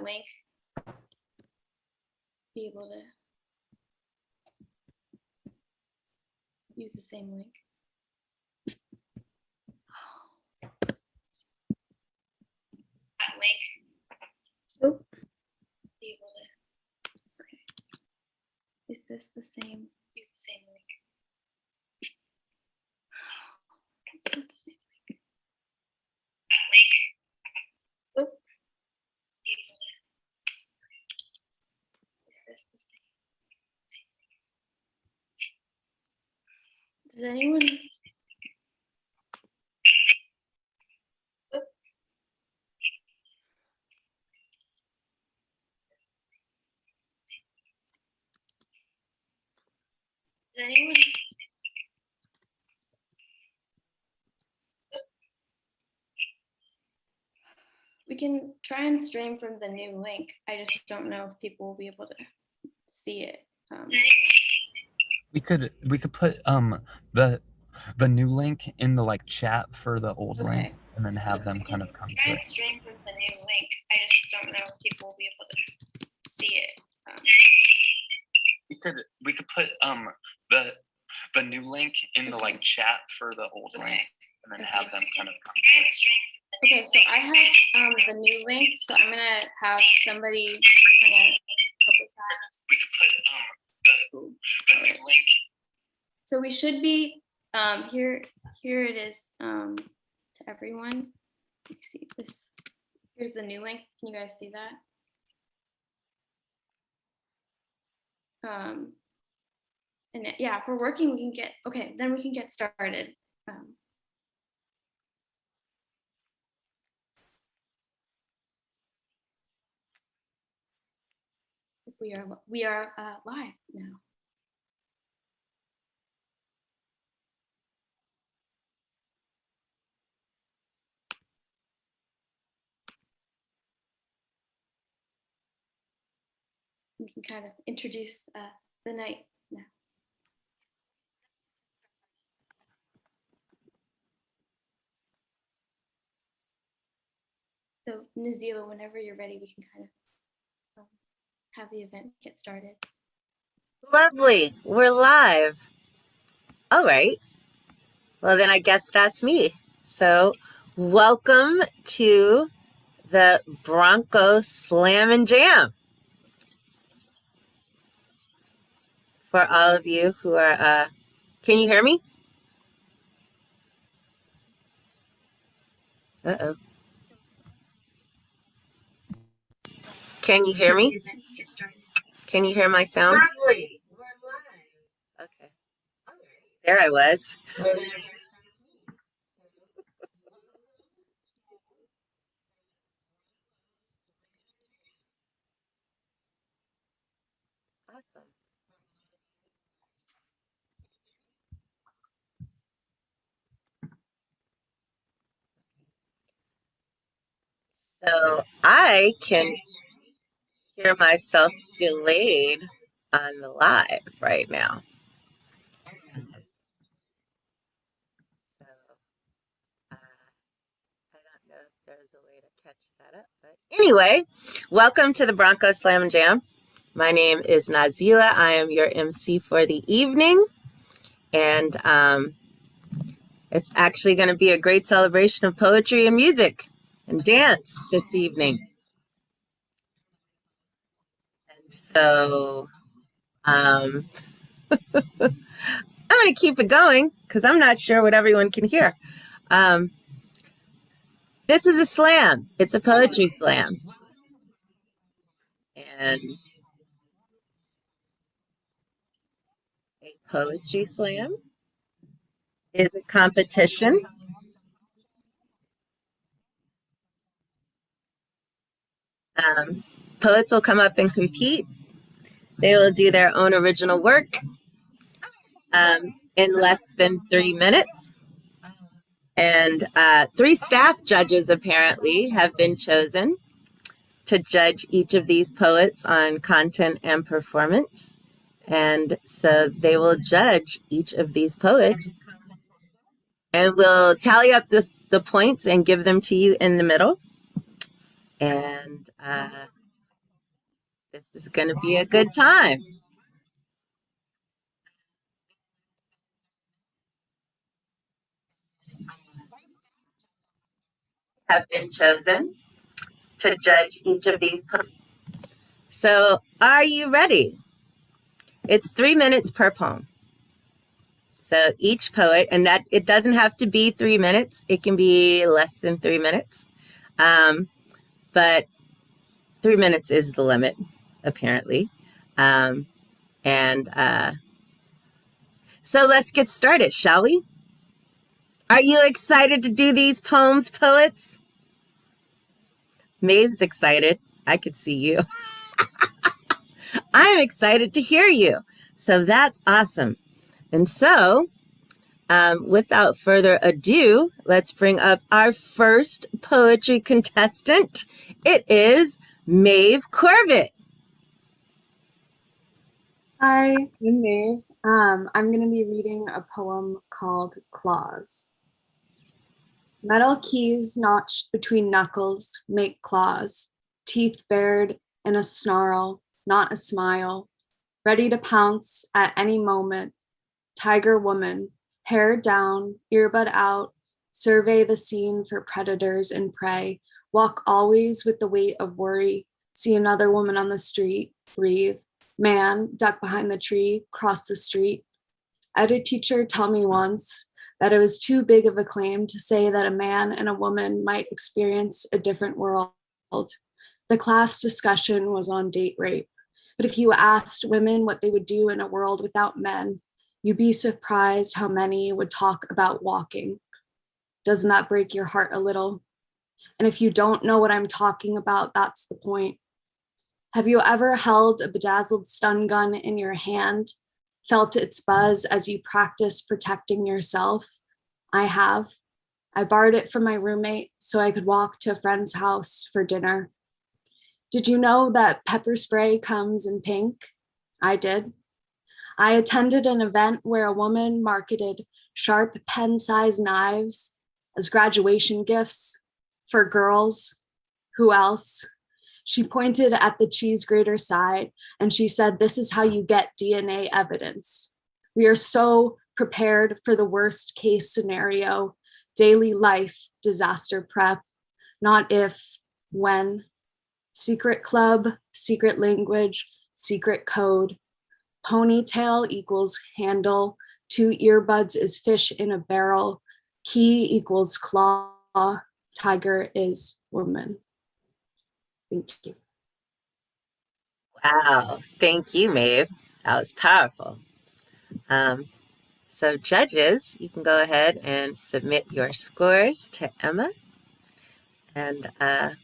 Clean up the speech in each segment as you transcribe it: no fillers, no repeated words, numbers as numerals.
link, be able to use the same link. That link. Oh. Be able to. Okay. Is this the same? Use the same link. It's not the same link. That link. Oh. Be able to. Is this the same? Does anyone? Does anyone? We can try and stream from the new link. I just don't know if people will be able to see it. We could put the new link in the like chat for the old link, and then have them kind of come to it. Stream from the new link. I just don't know if people will be able to see it. We could put the new link in the like chat for the old link, and then have them kind of come to it. Okay, so I have the new link, so I'm gonna have somebody kind of help us out. We could put the new link. So we should be here. Here it is to everyone. Let's see this. Here's the new link. Can you guys see that? And yeah, if we're working, we can get okay. Then we can get started. We are live now. We can kind of introduce the night now. So Nazila, whenever you're ready, we can kind of have the event get started. Lovely. We're live. All right. Well, then I guess that's me. So welcome to the Bronco Slam and Jam. For all of you who are, can you hear me? Uh-oh. Can you hear me? Can you hear my sound? Okay. There I was. Awesome. So I can hear myself delayed on the live right now. So I don't know if there's a way to catch that up. But anyway, welcome to the Bronco Slam and Jam. My name is Nazila. I am your MC for the evening. And it's actually going to be a great celebration of poetry and music and dance this evening. And so I'm going to keep it going because I'm not sure what everyone can hear. This is a slam. It's a poetry slam. And a poetry slam is a competition. Poets will come up and compete. They will do their own original work in less than 3 minutes. And 3 staff judges apparently have been chosen to judge each of these poets on content and performance. And so they will judge each of these poets and will tally up the points and give them to you in the middle. And This is going to be a good time. Have been chosen to judge each of these poems. So, are you ready? It's 3 minutes per poem. So each poet, and that it doesn't have to be 3 minutes. It can be less than 3 minutes. But 3 minutes is the limit, apparently. So let's get started, shall we? Are you excited to do these poems, poets? Maeve's excited. I could see you. I'm excited to hear you. So that's awesome. And so, without further ado, let's bring up our first poetry contestant. It is Maeve Corbett. Hi, I'm Maeve. I'm going to be reading a poem called Claws. Metal keys notched between knuckles make claws, teeth bared in a snarl, not a smile, ready to pounce at any moment. Tiger woman, hair down, earbud out, survey the scene for predators and prey, walk always with the weight of worry, see another woman on the street, breathe. Man, duck behind the tree, cross the street. I had a teacher tell me once that it was too big of a claim to say that a man and a woman might experience a different world. The class discussion was on date rape. But if you asked women what they would do in a world without men, you'd be surprised how many would talk about walking. Doesn't that break your heart a little? And if you don't know what I'm talking about, that's the point. Have you ever held a bedazzled stun gun in your hand, felt its buzz as you practiced protecting yourself? I have. I borrowed it from my roommate so I could walk to a friend's house for dinner. Did you know that pepper spray comes in pink? I did. I attended an event where a woman marketed sharp pen-sized knives as graduation gifts for girls. Who else? She pointed at the cheese grater side and she said, "This is how you get DNA evidence." We are so prepared for the worst case scenario, daily life, disaster prep, not if, when. Secret club, secret language, secret code. Ponytail equals handle. 2 earbuds is fish in a barrel. Key equals claw. Tiger is woman. Thank you. Wow. Thank you, Maeve. That was powerful. So judges, you can go ahead and submit your scores to Emma. And that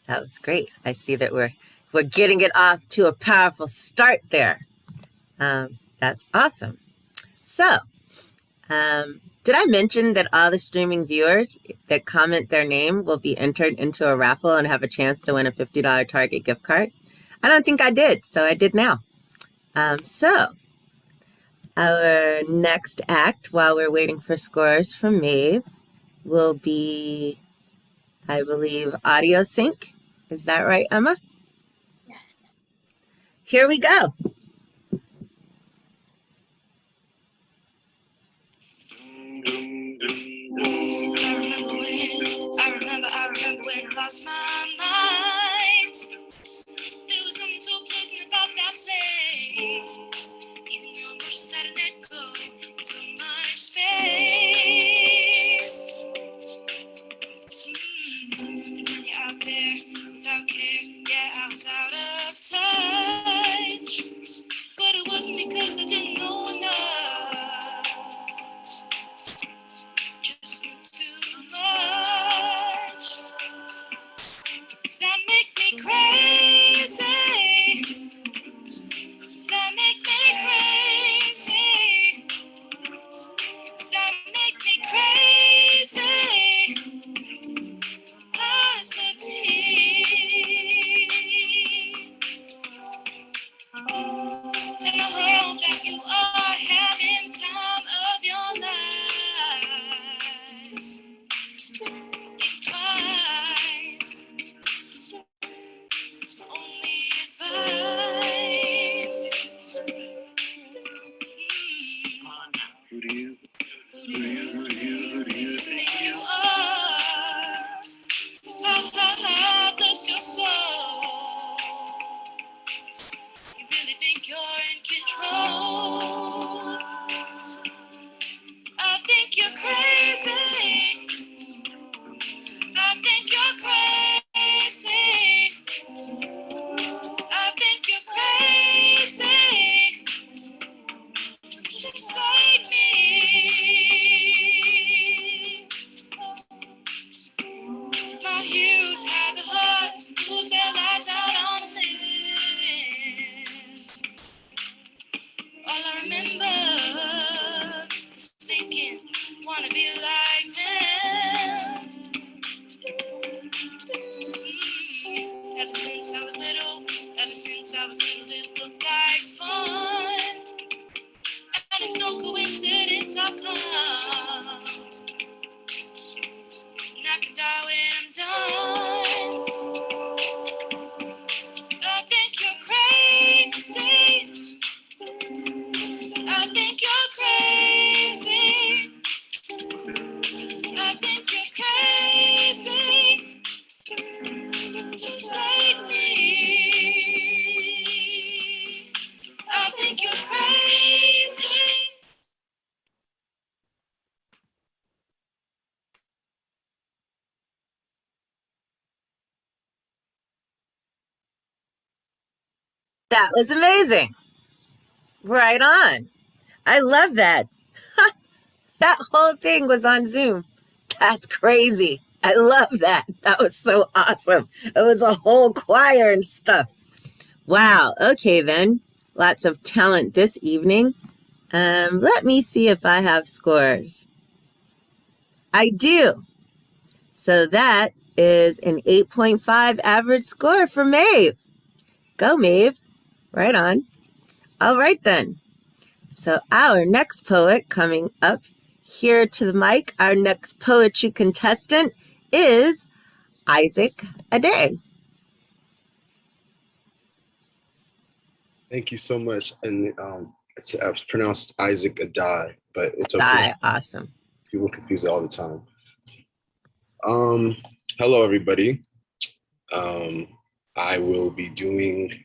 was great. I see that we're getting it off to a powerful start there. That's awesome. So, did I mention that all the streaming viewers that comment their name will be entered into a raffle and have a chance to win a $50 Target gift card? I don't think I did, so I did now. So, our next act, while we're waiting for scores from Maeve, will be, I believe, audio sync. Is that right, Emma? Yes. Here we go. I remember when I lost my mind. There was something so pleasant about that place. Even your emotions had an echo in so much space. And when you're out there without care, yeah, I was out of touch. But it wasn't because I didn't know enough. Just knew too much. Does that make me crazy? Does that make me crazy? Does that make me crazy? Possibly. And I hope that you are having the time of your life. Think twice. since I was little, it looked like fun. And it's no coincidence I'll come. And I can die when I'm done. I think you're crazy. I think you're crazy. I think you're crazy. Just like me. I think you're crazy. That was amazing. Right on. I love that. That whole thing was on Zoom. That's crazy. I love that. That was so awesome. It was a whole choir and stuff. Wow. Okay, then. Lots of talent this evening. Let me see if I have scores. I do. So that is an 8.5 average score for Maeve. Go, Maeve. Right on. All right, then. So our next poet coming up here to the mic, our next poetry contestant is Isaac Ade. Thank you so much. And it's pronounced Isaac Adai, but it's okay. Awesome. People confuse it all the time. Hello, everybody. I will be doing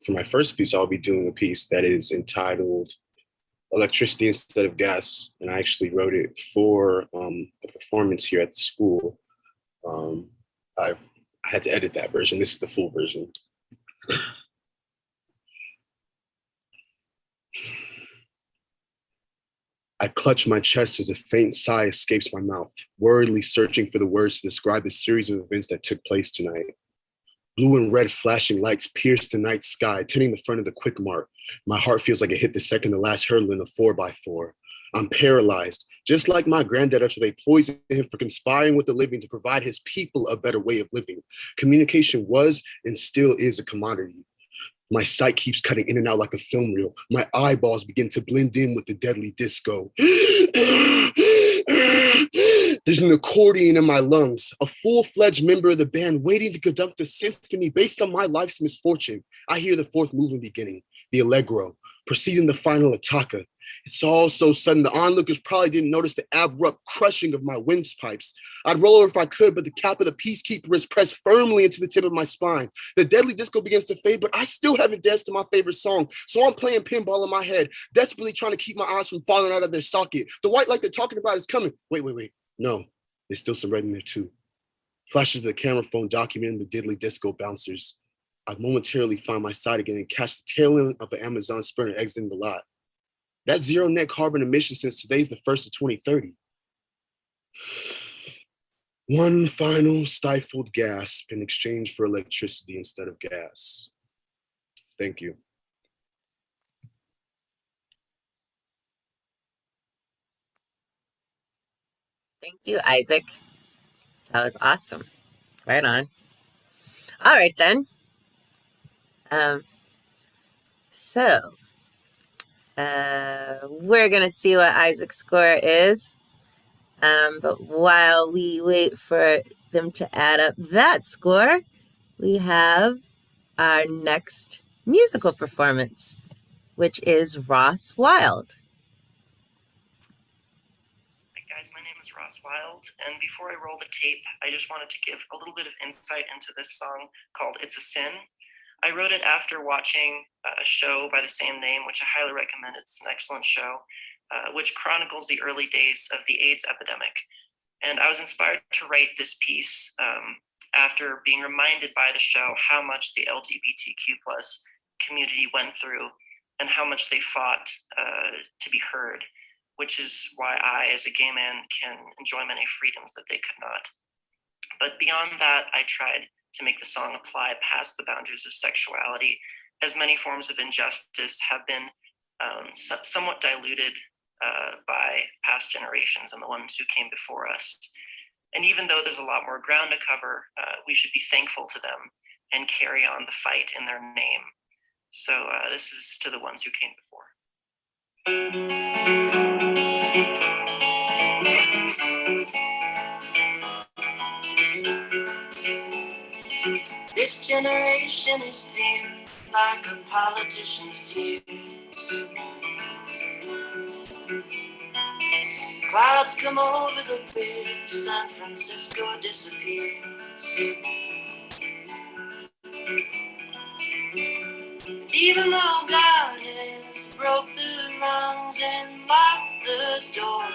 for my first piece, I'll be doing a piece that is entitled Electricity Instead of Gas. And I actually wrote it for a performance here at the school. I had to edit that version. This is the full version. I clutch my chest as a faint sigh escapes my mouth, worriedly searching for the words to describe the series of events that took place tonight. Blue and red flashing lights pierce the night sky, tinting the front of the quick mart. My heart feels like it hit the second to last hurdle in a 4x4. I'm paralyzed, just like my granddad after they poisoned him for conspiring with the living to provide his people a better way of living. Communication was and still is a commodity. My sight keeps cutting in and out like a film reel. My eyeballs begin to blend in with the deadly disco. There's an accordion in my lungs, a full-fledged member of the band waiting to conduct a symphony based on my life's misfortune. I hear the fourth movement beginning, the Allegro, preceding the final attacca. It's all so sudden, the onlookers probably didn't notice the abrupt crushing of my windpipes. I'd roll over if I could, but the cap of the peacekeeper is pressed firmly into the tip of my spine. The deadly disco begins to fade, but I still haven't danced to my favorite song, so I'm playing pinball in my head, desperately trying to keep my eyes from falling out of their socket. The white light they're talking about is coming. Wait. No, there's still some red in there too. Flashes of the camera phone documenting the diddly disco bouncers. I momentarily find my sight again and catch the tail end of an Amazon Sprinter exiting the lot. That's zero net carbon emissions since today's the 1st of 2030. One final stifled gasp in exchange for electricity instead of gas. Thank you. Thank you, Isaac. That was awesome. Right on. All right, then. We're going to see what Isaac's score is. But while we wait for them to add up that score, we have our next musical performance, which is Ross Wild. Hi guys, my name is Ross Wild, and before I roll the tape, I just wanted to give a little bit of insight into this song called It's a Sin. I wrote it after watching a show by the same name, which I highly recommend. It's an excellent show, which chronicles the early days of the AIDS epidemic. And I was inspired to write this piece after being reminded by the show how much the LGBTQ plus community went through and how much they fought to be heard, which is why I, as a gay man, can enjoy many freedoms that they could not. But beyond that, I tried to make the song apply past the boundaries of sexuality, as many forms of injustice have been somewhat diluted by past generations and the ones who came before us. And even though there's a lot more ground to cover, we should be thankful to them and carry on the fight in their name. So this is to the ones who came before. This generation is thin like a politician's tears. Clouds come over the bridge, San Francisco disappears. And even though God has broke the rungs and locked the door,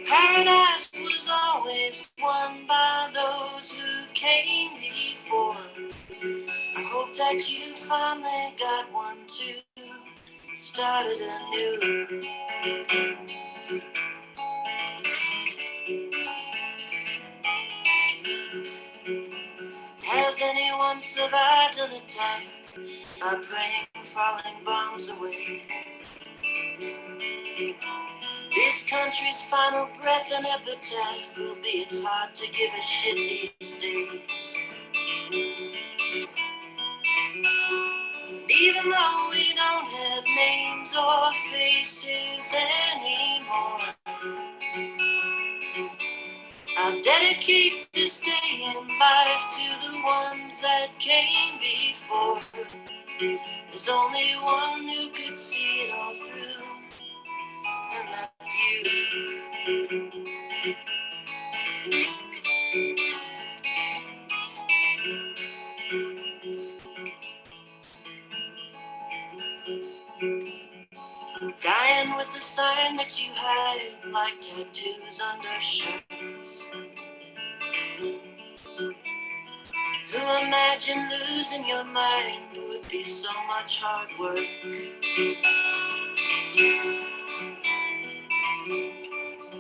paradise was always won by those who came before. I hope that you finally got one too, started anew. Has anyone survived an attack by praying falling bombs away? This country's final breath and epitaph will be it's hard to give a shit these days. And even though we don't have names or faces anymore, I'll dedicate this day in life to the ones that came before. There's only one who could see it all through, and that's you. Dying with a sign that you hide like tattoos under shirts. Who imagined losing your mind would be so much hard work?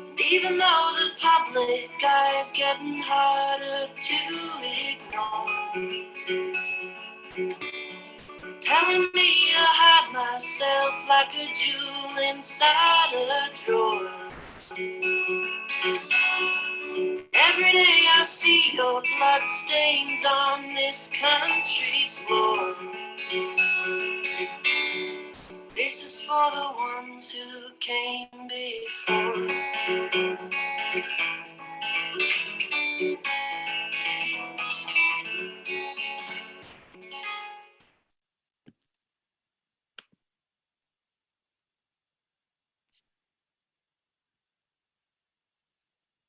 And even though the public eye is getting harder to ignore, telling me I hide myself like a jewel inside a drawer. Every day I see your blood stains on this country's floor. This is for the ones who came before.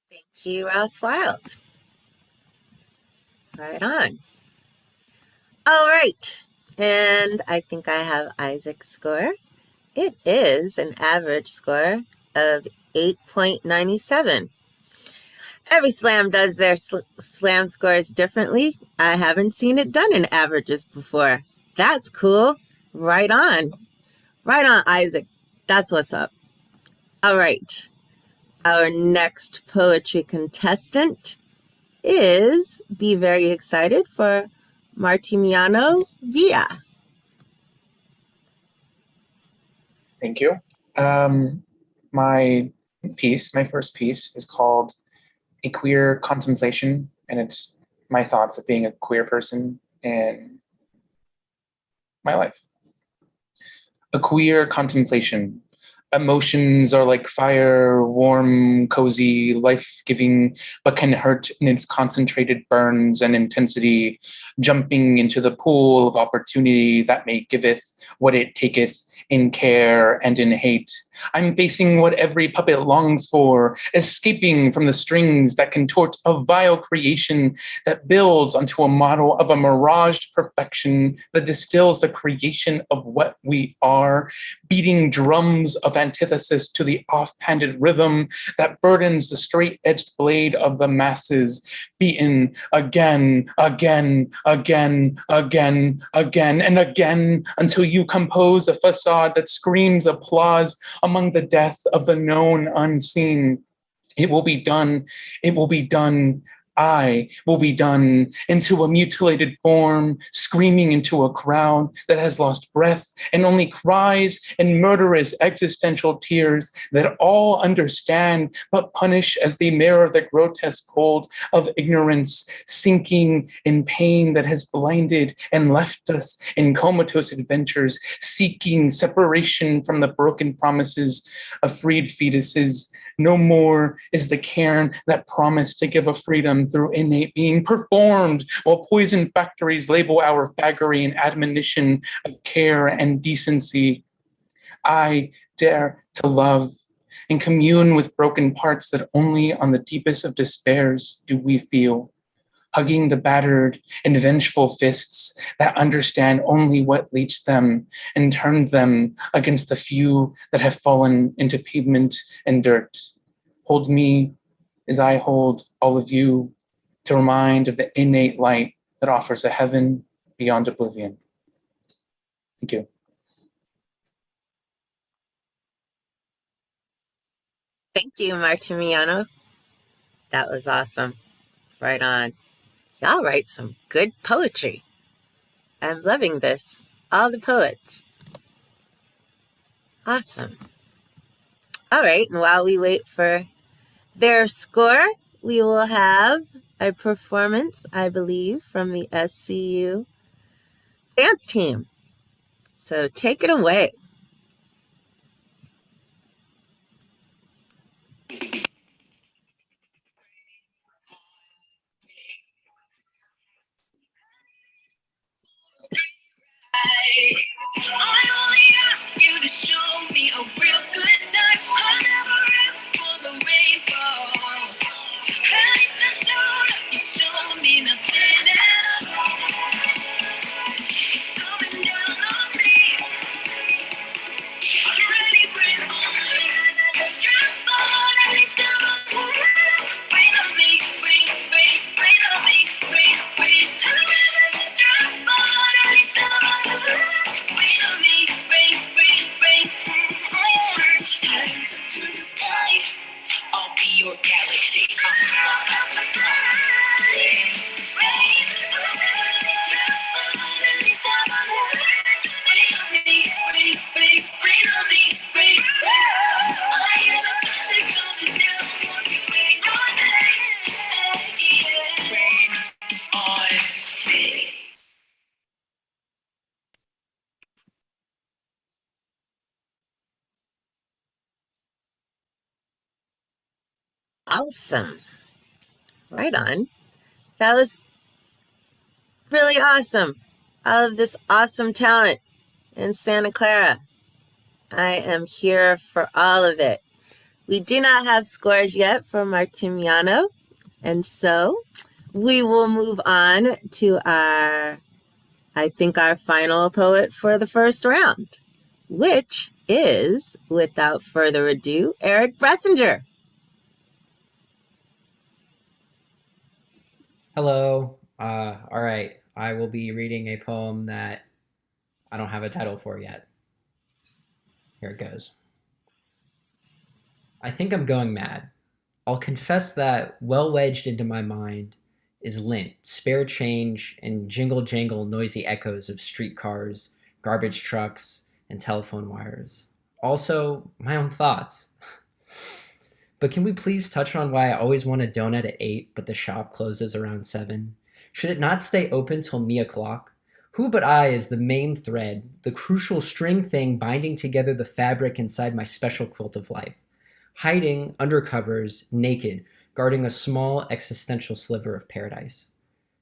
Thank you, Ross Wild. Right on. All right. And I think I have Isaac's score. It is an average score of 8.97. Every slam does their slam scores differently. I haven't seen it done in averages before. That's cool. Right on. Right on, Isaac. That's what's up. All right. Our next poetry contestant is, be very excited for Martimiano Villa. Thank you. My first piece is called A Queer Contemplation, and it's my thoughts of being a queer person in my life. A queer contemplation. Emotions are like fire, warm, cozy, life-giving, but can hurt in its concentrated burns and intensity, jumping into the pool of opportunity that may giveth what it taketh in care and in hate. I'm facing what every puppet longs for, escaping from the strings that contort a vile creation that builds onto a model of a miraged perfection that distills the creation of what we are, beating drums of antithesis to the off-handed rhythm that burdens the straight-edged blade of the masses, beaten again, again, again, again, again, and again, until you compose a facade that screams applause among the death of the known unseen. It will be done. It will be done I will be done into a mutilated form, screaming into a crowd that has lost breath and only cries and murderous existential tears that all understand but punish as they mirror the grotesque cold of ignorance, sinking in pain that has blinded and left us in comatose adventures, seeking separation from the broken promises of freed fetuses. No more is the cairn that promised to give a freedom through innate being performed, while poison factories label our faggery and admonition of care and decency. I dare to love and commune with broken parts that only on the deepest of despairs do we feel, hugging the battered and vengeful fists that understand only what leached them and turned them against the few that have fallen into pavement and dirt. Hold me as I hold all of you, to remind of the innate light that offers a heaven beyond oblivion. Thank you. Thank you, Martimiano. That was awesome. Right on. Y'all write some good poetry. I'm loving this. All the poets. Awesome. All right, and while we wait for their score, we will have a performance, I believe, from the SCU dance team. So take it away. I only ask you to show me a real good time. I never ask for the rainfall. At least I showed up. You showed me nothing at all. Coming down on me. Already bring on me. Drop on at least I'm on the ground. Bring on me. Bring on me. Bring. Drop on at least I'm on the ground. Bring on me. Bring. Hands up to the sky. I'll be your galaxy. I'm about to fly. Rain. Drop on at least I'm on the ground. Bring on me. Bring on me. I hear the thunder coming down. Won't you rain on me? Rain on me. Awesome. Right on. That was really awesome. All of this awesome talent in Santa Clara. I am here for all of it. We do not have scores yet for Martimiano, and so we will move on to our final poet for the first round, which is, without further ado, Eric Bressinger. Hello. All right. I will be reading a poem that I don't have a title for yet. Here it goes. I think I'm going mad. I'll confess that well wedged into my mind is lint, spare change, and jingle jangle noisy echoes of streetcars, garbage trucks, and telephone wires. Also, my own thoughts. But can we please touch on why I always want a donut at 8, but the shop closes around 7? Should it not stay open till me o'clock? Who but I is the main thread, the crucial string thing binding together the fabric inside my special quilt of life? Hiding under covers, naked, guarding a small existential sliver of paradise.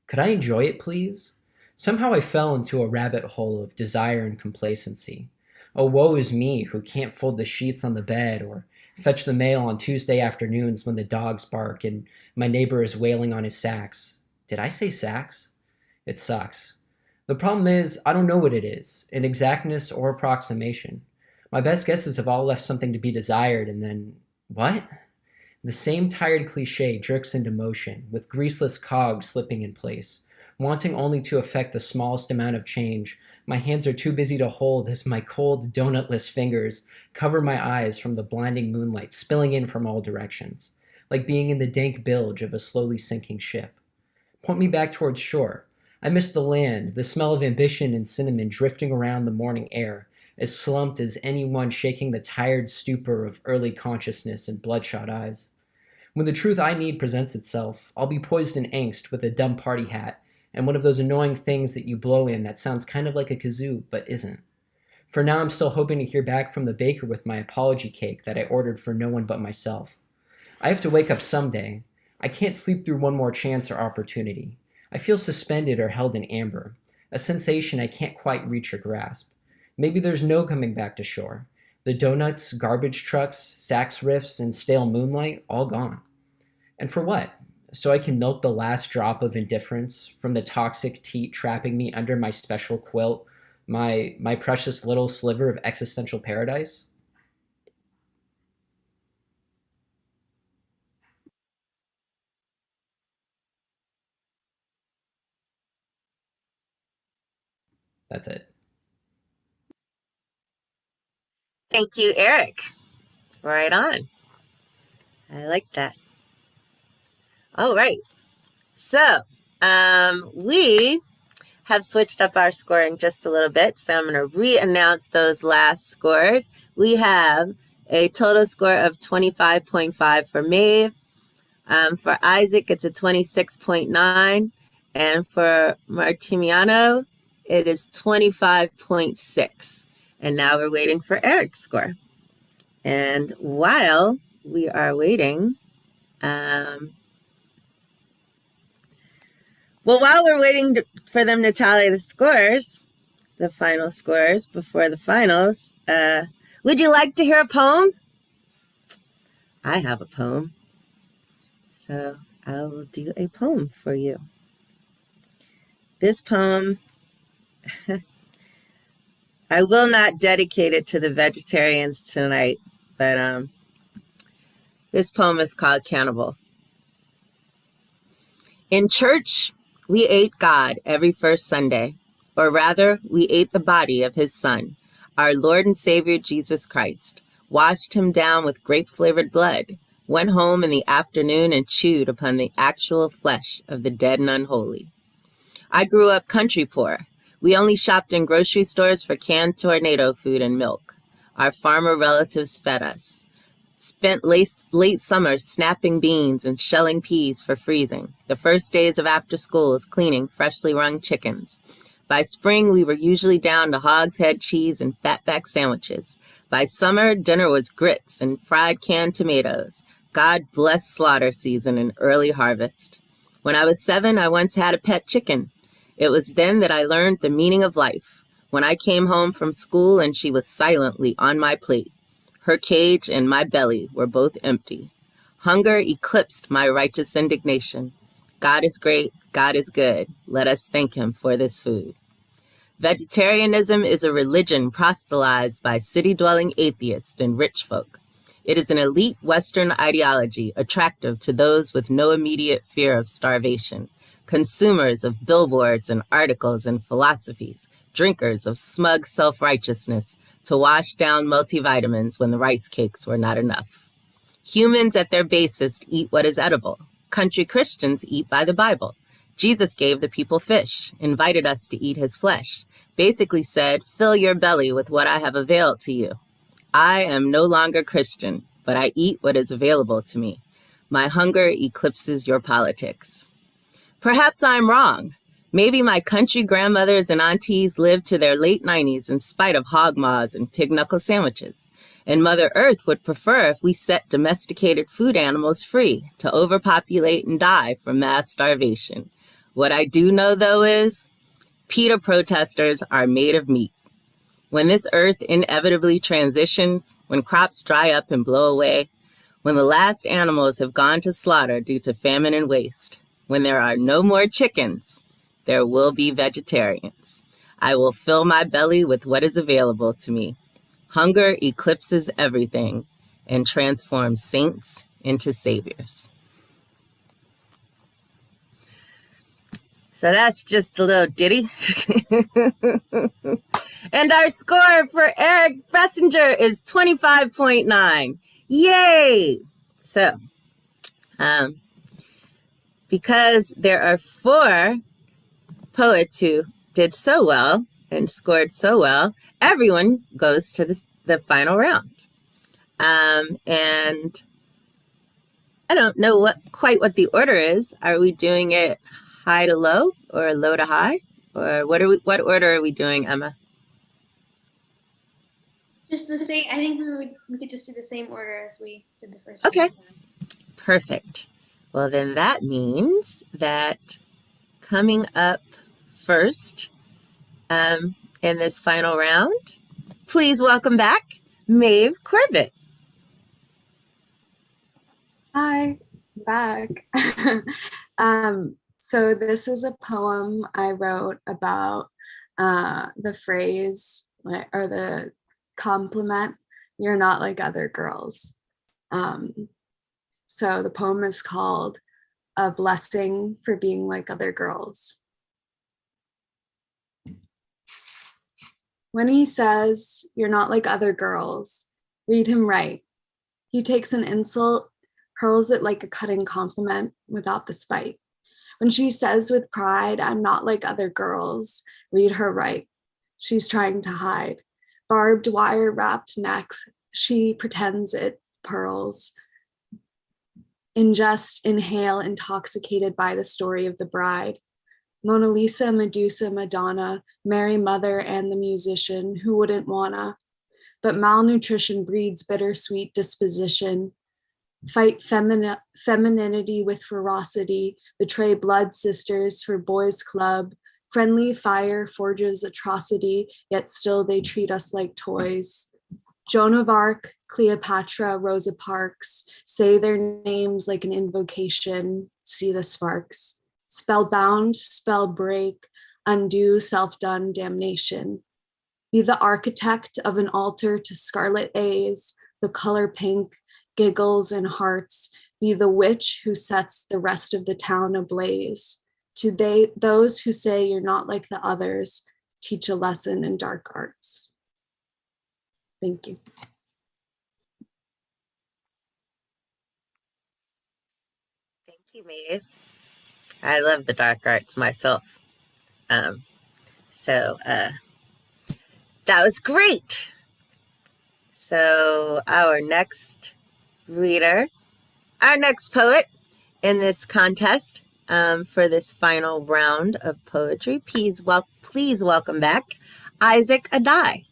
Could I enjoy it, please? Somehow I fell into a rabbit hole of desire and complacency. Oh, woe is me who can't fold the sheets on the bed or fetch the mail on Tuesday afternoons when the dogs bark and my neighbor is wailing on his sax. Did I say sax? It sucks. The problem is, I don't know what it is, an exactness or approximation. My best guesses have all left something to be desired, and then, what? The same tired cliche jerks into motion, with greaseless cogs slipping in place. Wanting only to effect the smallest amount of change, my hands are too busy to hold as my cold, donutless fingers cover my eyes from the blinding moonlight spilling in from all directions. like being in the dank bilge of a slowly sinking ship. Point me back towards shore. I miss the land, the smell of ambition and cinnamon drifting around the morning air, as slumped as anyone shaking the tired stupor of early consciousness and bloodshot eyes. When the truth I need presents itself, I'll be poised in angst with a dumb party hat and one of those annoying things that you blow in that sounds kind of like a kazoo but isn't. For now, I'm still hoping to hear back from the baker with my apology cake that I ordered for no one but myself. I have to wake up someday. I can't sleep through one more chance or opportunity. I feel suspended or held in amber, a sensation I can't quite reach or grasp. Maybe there's no coming back to shore. The donuts, garbage trucks, sax riffs, and stale moonlight, all gone. And for what? So I can milk the last drop of indifference from the toxic teat trapping me under my special quilt, my precious little sliver of existential paradise? That's it. Thank you, Eric. Right on. I like that. All right. So we have switched up our scoring just a little bit. So I'm going to re-announce those last scores. We have a total score of 25.5 for Maeve. For Isaac, it's a 26.9. And for Martimiano, it is 25.6. And now we're waiting for Eric's score. And while we are waiting, while we're waiting for them to tally the scores, the final scores before the finals, would you like to hear a poem? I have a poem. So I will do a poem for you. This poem, I will not dedicate it to the vegetarians tonight, but this poem is called Cannibal. In church, we ate God every first Sunday, or rather, we ate the body of his Son, our Lord and Savior Jesus Christ, washed him down with grape-flavored blood, went home in the afternoon and chewed upon the actual flesh of the dead and unholy. I grew up country poor. We only shopped in grocery stores for canned tornado food and milk. Our farmer relatives fed us. Spent late summers snapping beans and shelling peas for freezing. The first days of after school is cleaning freshly wrung chickens. By spring, we were usually down to hogshead cheese and fatback sandwiches. By summer, dinner was grits and fried canned tomatoes. God bless slaughter season and early harvest. When I was 7, I once had a pet chicken. It was then that I learned the meaning of life. When I came home from school and she was silently on my plate. Her cage and my belly were both empty. Hunger eclipsed my righteous indignation. God is great, God is good. Let us thank him for this food. Vegetarianism is a religion proselytized by city-dwelling atheists and rich folk. It is an elite Western ideology attractive to those with no immediate fear of starvation, consumers of billboards and articles and philosophies, drinkers of smug self-righteousness, to wash down multivitamins when the rice cakes were not enough. Humans at their basest eat what is edible. Country Christians eat by the Bible. Jesus gave the people fish, invited us to eat his flesh, basically said, fill your belly with what I have availed to you. I am no longer Christian, but I eat what is available to me. My hunger eclipses your politics. Perhaps I'm wrong. Maybe my country grandmothers and aunties lived to their late 90s in spite of hog maws and pig knuckle sandwiches. And Mother Earth would prefer if we set domesticated food animals free to overpopulate and die from mass starvation. What I do know, though, is PETA protesters are made of meat. When this earth inevitably transitions, when crops dry up and blow away, when the last animals have gone to slaughter due to famine and waste, when there are no more chickens, there will be vegetarians. I will fill my belly with what is available to me. Hunger eclipses everything and transforms saints into saviors. So that's just a little ditty. And our score for Eric Fressinger is 25.9. Yay! So Um, because there are 4 poets who did so well and scored so well, everyone goes to the final round. And I don't know quite what the order is. Are we doing it high to low or low to high? Or what order are we doing, Emma? Just the same. I think we could just do the same order as we did the first Okay. round. Perfect. Well, then that means that coming up first in this final round, please welcome back Maeve Corbett. Hi, back. So this is a poem I wrote about the phrase or the compliment, "You're not like other girls." So the poem is called "A Blessing for Being Like Other Girls." When he says, "You're not like other girls," read him right. He takes an insult, hurls it like a cutting compliment without the spite. When she says with pride, "I'm not like other girls," read her right. She's trying to hide. Barbed wire wrapped necks, she pretends it's pearls. Ingest, inhale, intoxicated by the story of the bride. Mona Lisa, Medusa, Madonna, Mary Mother, and the musician, who wouldn't wanna? But malnutrition breeds bittersweet disposition. Fight femininity with ferocity, betray blood sisters for boys' club. Friendly fire forges atrocity, yet still they treat us like toys. Joan of Arc, Cleopatra, Rosa Parks, say their names like an invocation, see the sparks. Spellbound, spell break, undo, self-done damnation. Be the architect of an altar to scarlet A's, the color pink, giggles and hearts. Be the witch who sets the rest of the town ablaze. To those who say you're not like the others, teach a lesson in dark arts. Thank you. Thank you, Maeve. I love the dark arts myself. So that was great. So our next reader, our next poet in this contest for this final round of poetry, please welcome back Isaac Adai.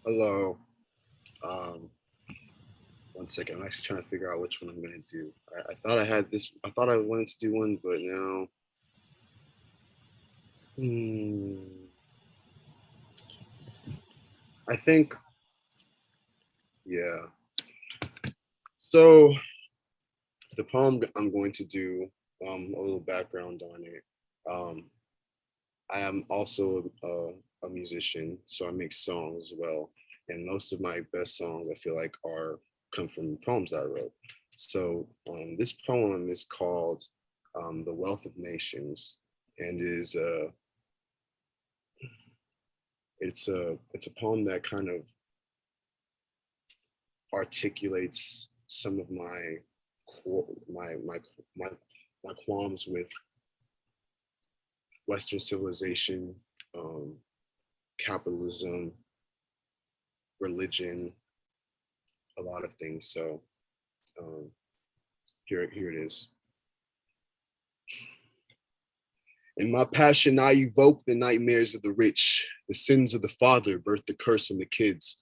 Hello. One second. I'm actually trying to figure out which one I'm going to do. I thought I had this. I thought I wanted to do one, but now. I think. Yeah. So the poem I'm going to do, a little background on it. I am also a musician, so I make songs as well. And most of my best songs, I feel like, come from poems I wrote. So this poem is called "The Wealth of Nations," and it's a poem that kind of articulates some of my qualms with Western civilization, capitalism, religion, a lot of things. So here it is. In my passion, I evoke the nightmares of the rich, the sins of the father birth the curse in the kids.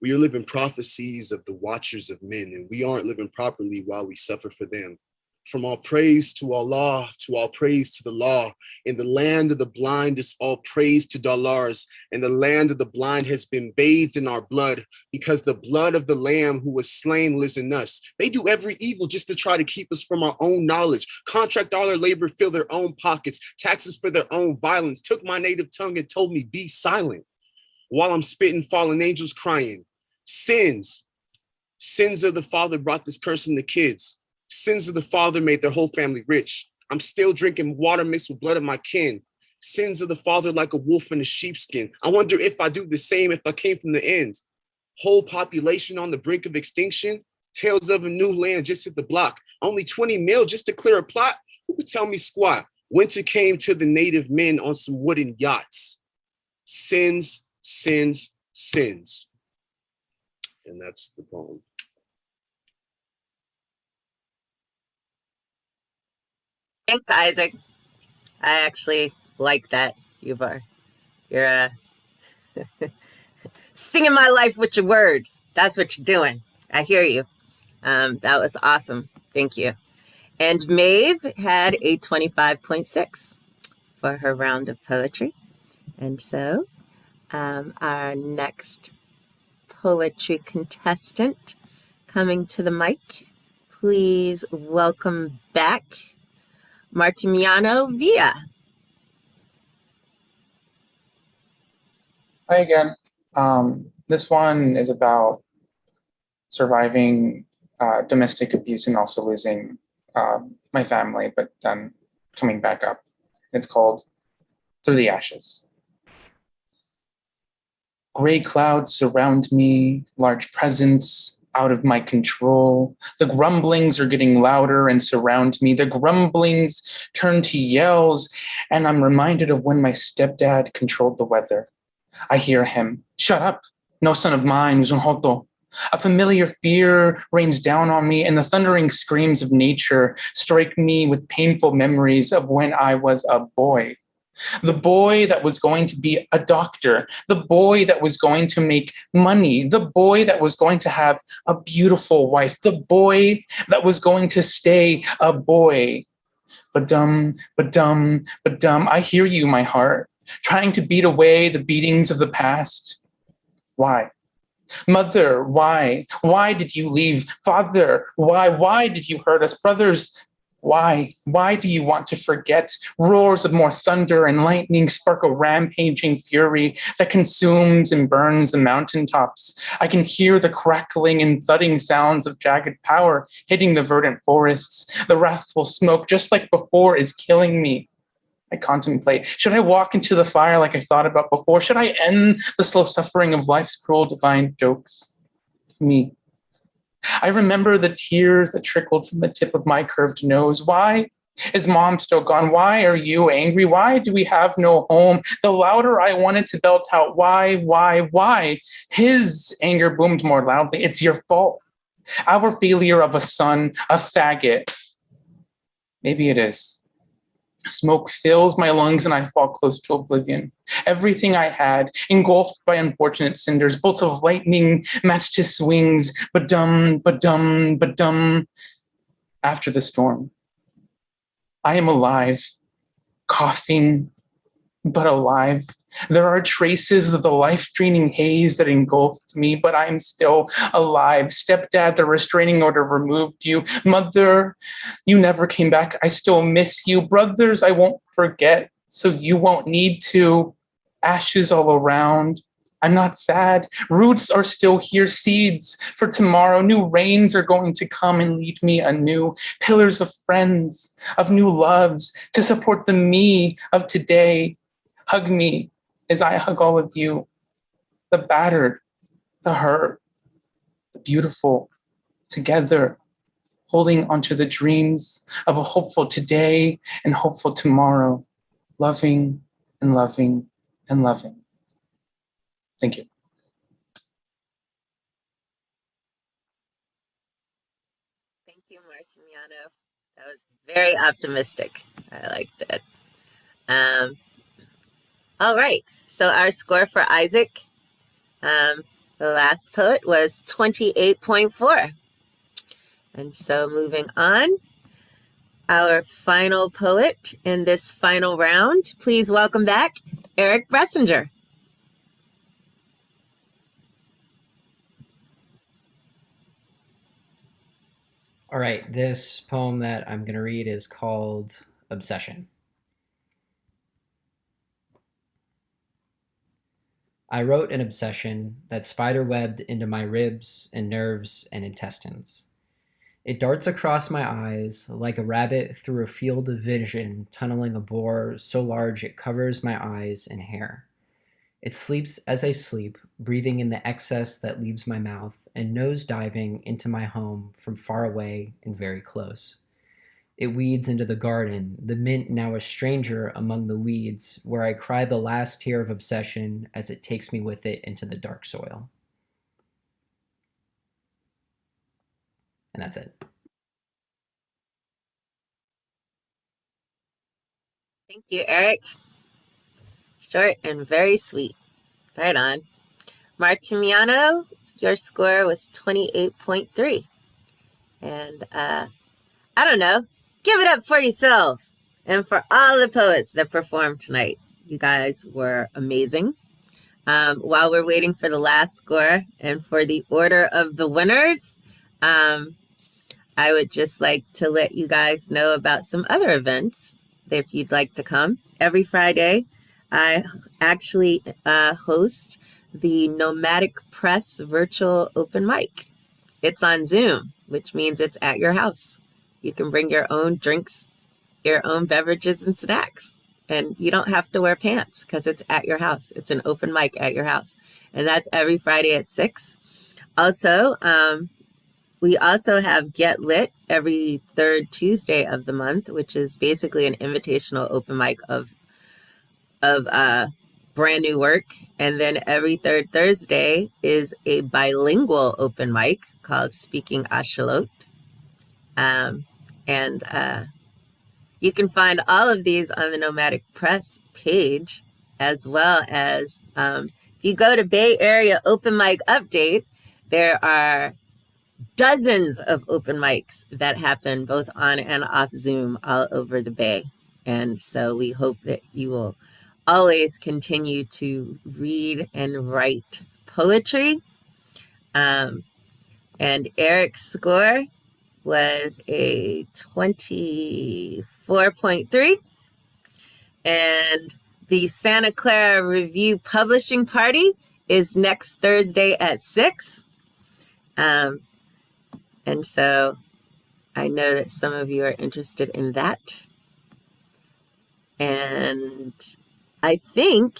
We are living prophecies of the watchers of men, and we aren't living properly while we suffer for them. From all praise to Allah, to all praise to the law. In the land of the blind, it's all praise to dollars. And the land of the blind has been bathed in our blood, because the blood of the Lamb who was slain lives in us. They do every evil just to try to keep us from our own knowledge. Contract all our labor, fill their own pockets, taxes for their own violence. Took my native tongue and told me, be silent. While I'm spitting, fallen angels crying. Sins of the father brought this curse in the kids. Sins of the father made their whole family rich. I'm still drinking water mixed with blood of my kin. Sins of the father like a wolf in a sheepskin. I wonder if I do the same if I came from the ends. Whole population on the brink of extinction. Tales of a new land just hit the block. Only 20 mil just to clear a plot? Who could tell me squat? Winter came to the native men on some wooden yachts. Sins, sins, sins. And that's the poem. Thanks, Isaac. I actually like that. You're singing my life with your words. That's what you're doing. I hear you. That was awesome. Thank you. And Maeve had a 25.6 for her round of poetry. And so our next poetry contestant coming to the mic, please welcome back Martimiano Villa. Hi again. This one is about surviving domestic abuse and also losing my family, but then coming back up. It's called Through the Ashes. Gray clouds surround me, large presence out of my control. The grumblings are getting louder and surround me. The grumblings turn to yells, and I'm reminded of when my stepdad controlled the weather. I hear him, shut up, no son of mine, Uzunhoto. A familiar fear rains down on me, and the thundering screams of nature strike me with painful memories of when I was a boy. The boy that was going to be a doctor, the boy that was going to make money, the boy that was going to have a beautiful wife, the boy that was going to stay a boy. But I hear you, my heart, trying to beat away the beatings of the past. Why? Mother, why? Why did you leave? Father, why? Why did you hurt us? Brothers, why? Why do you want to forget? Roars of more thunder and lightning spark a rampaging fury that consumes and burns the mountaintops. I can hear the crackling and thudding sounds of jagged power hitting the verdant forests. The wrathful smoke, just like before, is killing me. I contemplate. Should I walk into the fire like I thought about before? Should I end the slow suffering of life's cruel divine jokes? Me. I remember the tears that trickled from the tip of my curved nose. Why is mom still gone? Why are you angry? Why do we have no home? The louder I wanted to belt out, why? His anger boomed more loudly. It's your fault. Our failure of a son, a faggot. Maybe it is. Smoke fills my lungs and I fall close to oblivion. Everything I had, engulfed by unfortunate cinders, bolts of lightning matched to swings, ba-dum. After the storm, I am alive, coughing, but alive. There are traces of the life-draining haze that engulfed me, but I'm still alive. Stepdad, the restraining order removed you. Mother, you never came back. I still miss you. Brothers, I won't forget, so you won't need to. Ashes all around. I'm not sad. Roots are still here, seeds for tomorrow. New rains are going to come and lead me anew. Pillars of friends, of new loves, to support the me of today. Hug me as I hug all of you, the battered, the hurt, the beautiful, together, holding onto the dreams of a hopeful today and hopeful tomorrow, loving and loving and loving. Thank you. Thank you, Martimiano. That was very optimistic. I liked it. All right. So our score for Isaac, the last poet, was 28.4. And so moving on, our final poet in this final round, please welcome back Eric Bressinger. All right, this poem that I'm going to read is called Obsession. I wrote an obsession that spiderwebbed into my ribs and nerves and intestines. It darts across my eyes like a rabbit through a field of vision, tunneling a bore so large it covers my eyes and hair. It sleeps as I sleep, breathing in the excess that leaves my mouth, and nose diving into my home from far away and very close. It weeds into the garden, the mint now a stranger among the weeds, where I cry the last tear of obsession as it takes me with it into the dark soil. And that's it. Thank you, Eric. Short and very sweet. Right on. Martimiano, your score was 28.3. And I don't know, give it up for yourselves and for all the poets that performed tonight. You guys were amazing. While we're waiting for the last score and for the order of the winners, I would just like to let you guys know about some other events if you'd like to come. Every Friday, I actually host the Nomadic Press virtual open mic. It's on Zoom, which means it's at your house. You can bring your own drinks, your own beverages and snacks, and you don't have to wear pants because it's at your house. It's an open mic at your house, and that's every Friday at 6. Also, we also have Get Lit every third Tuesday of the month, which is basically an invitational open mic of brand new work. And then every third Thursday is a bilingual open mic called Speaking Ashalot. You can find all of these on the Nomadic Press page, as well as if you go to Bay Area Open Mic Update, there are dozens of open mics that happen both on and off Zoom all over the Bay. And so we hope that you will always continue to read and write poetry. And Eric's score was a 24.3. And the Santa Clara Review Publishing Party is next Thursday at 6. And so I know that some of you are interested in that. And I think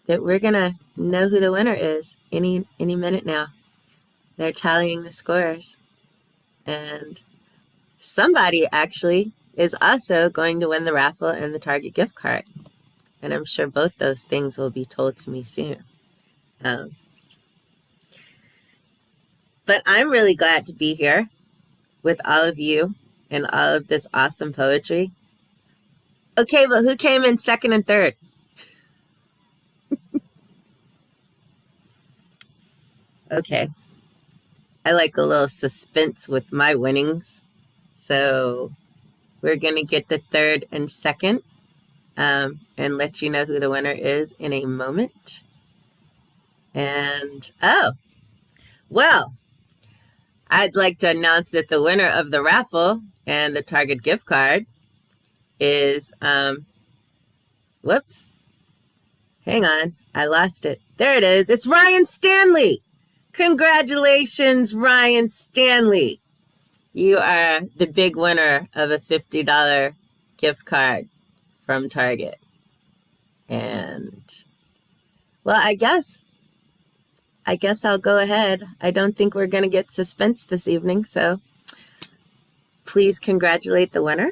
that we're going to know who the winner is any minute now. They're tallying the scores. And somebody actually is also going to win the raffle and the Target gift card. And I'm sure both those things will be told to me soon. But I'm really glad to be here with all of you and all of this awesome poetry. Okay, but who came in second and third? Okay. I like a little suspense with my winnings. So we're going to get the third and second and let you know who the winner is in a moment. And, oh, well, I'd like to announce that the winner of the raffle and the Target gift card is, whoops, hang on, I lost it. There it is. It's Ryan Stanley. Congratulations, Ryan Stanley. You are the big winner of a $50 gift card from Target. And, well, I guess I'll go ahead. I don't think we're going to get suspense this evening, so please congratulate the winner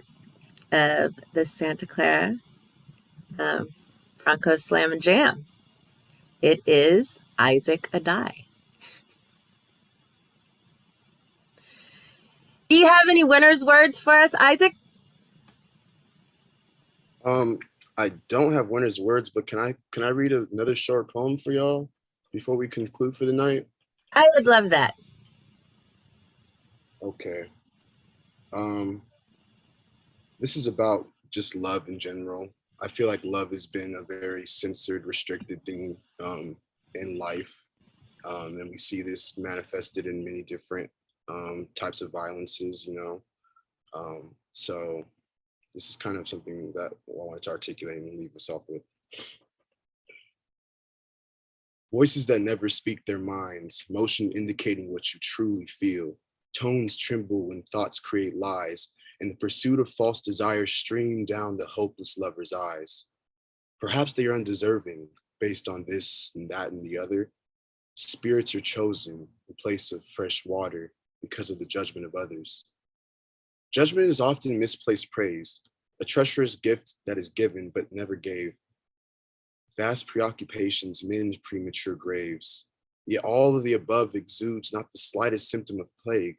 of the Santa Clara Bronco Slam and Jam. It is Isaac Adai. Do you have any winner's words for us, Isaac? I don't have winner's words, but can I read another short poem for y'all before we conclude for the night? I would love that. Okay. This is about just love in general. I feel like love has been a very censored, restricted thing in life. And we see this manifested in many different types of violences, you know. So this is kind of something that I wanted to articulate and leave us off with. Voices that never speak their minds, motion indicating what you truly feel. Tones tremble when thoughts create lies, and the pursuit of false desires stream down the hopeless lover's eyes. Perhaps they are undeserving, based on this and that and the other. Spirits are chosen in place of fresh water because of the judgment of others. Judgment is often misplaced praise, a treacherous gift that is given but never gave. Vast preoccupations mend premature graves, yet all of the above exudes not the slightest symptom of plague.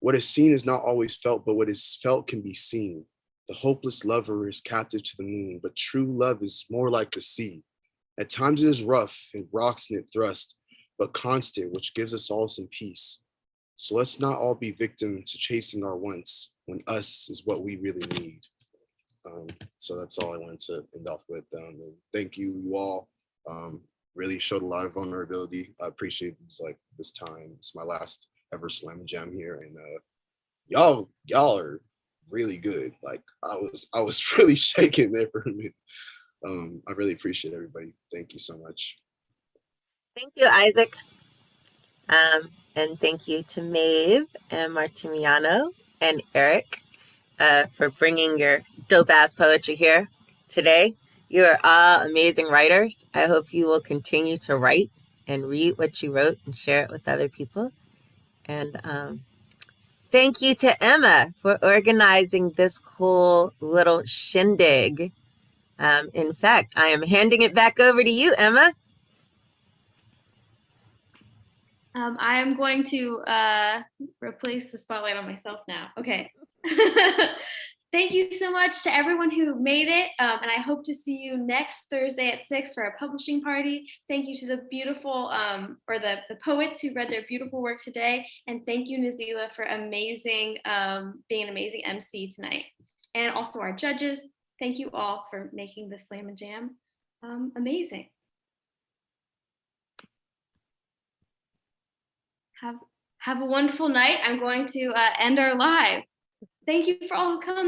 What is seen is not always felt, but what is felt can be seen. The hopeless lover is captive to the moon, but true love is more like the sea. At times it is rough and rocks in it thrust, but constant, which gives us all some peace. So let's not all be victim to chasing our wants when us is what we really need. So that's all I wanted to end off with. And thank you, you all. Really showed a lot of vulnerability. I appreciate this time. It's my last ever Slam and Jam here, and y'all are really good. Like I was really shaking there for a minute. I really appreciate everybody. Thank you so much. Thank you, Isaac. And thank you to Maeve and Martimiano and Eric for bringing your dope-ass poetry here today. You are all amazing writers. I hope you will continue to write and read what you wrote and share it with other people. And thank you to Emma for organizing this whole little shindig. In fact, I am handing it back over to you, Emma. I am going to replace the spotlight on myself now. Okay. Thank you so much to everyone who made it. And I hope to see you next Thursday at 6 for our publishing party. Thank you to the beautiful, or the poets who read their beautiful work today. And thank you, Nazila, for being an amazing MC tonight. And also our judges. Thank you all for making the Slam and Jam amazing. Have a wonderful night. I'm going to end our live. Thank you for all who come.